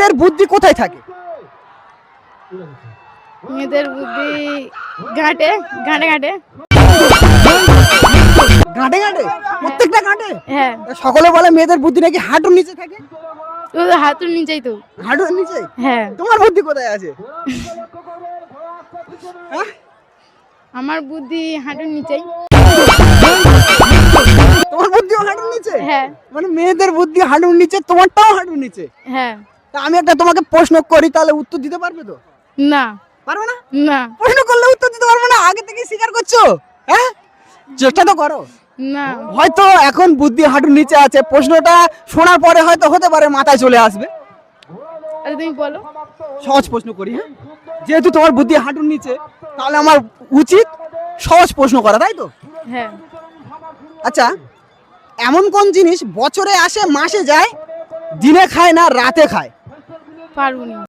মেয়েদের বুদ্ধি কোথায় থাকে? মেয়েদের বুদ্ধি ঘাটে ঘাটে ঘাটে গাঁটে গাঁটে, প্রত্যেকটা গাঁটে। হ্যাঁ সকলে বলে মেয়েদের বুদ্ধি নাকি হাঁটুর নিচে থাকে। তো হাতুর নিচেই তো। হাঁটুর নিচে? হ্যাঁ তোমার বুদ্ধি কোথায় আছে? হ্যাঁ? আমার বুদ্ধি হাঁটুর নিচেই। তোমার বুদ্ধিও হাঁটুর নিচে? হ্যাঁ মানে মেয়েদের বুদ্ধি হাঁটুর নিচে, তোমারটাও হাঁটুর নিচে। হ্যাঁ তা আমি একটা তোমাকে প্রশ্ন করি, তাহলে উত্তর দিতে পারবে তো? না পারবে না? না প্রশ্ন করলে উত্তর দিতে পারবে না, আগে থেকে স্বীকার করছো? হ্যাঁ, চেষ্টা তো করো। না হয়তো এখন বুদ্ধি হাঁটুর নিচে আছে, প্রশ্নটা শোনার পরে হয়তো হতে পারে মাথায় চলে আসবে। আরে তুমি বলো। সহজ প্রশ্ন করি, হ্যাঁ? যেহেতু তোমার বুদ্ধি হাঁটুর নিচে, তাহলে আমার উচিত সহজ প্রশ্ন করা, তাই তো? হ্যাঁ আচ্ছা, এমন কোন জিনিস বছরে আসে মাসে যায়, দিনে খায় না রাতে খায়? পারবনি।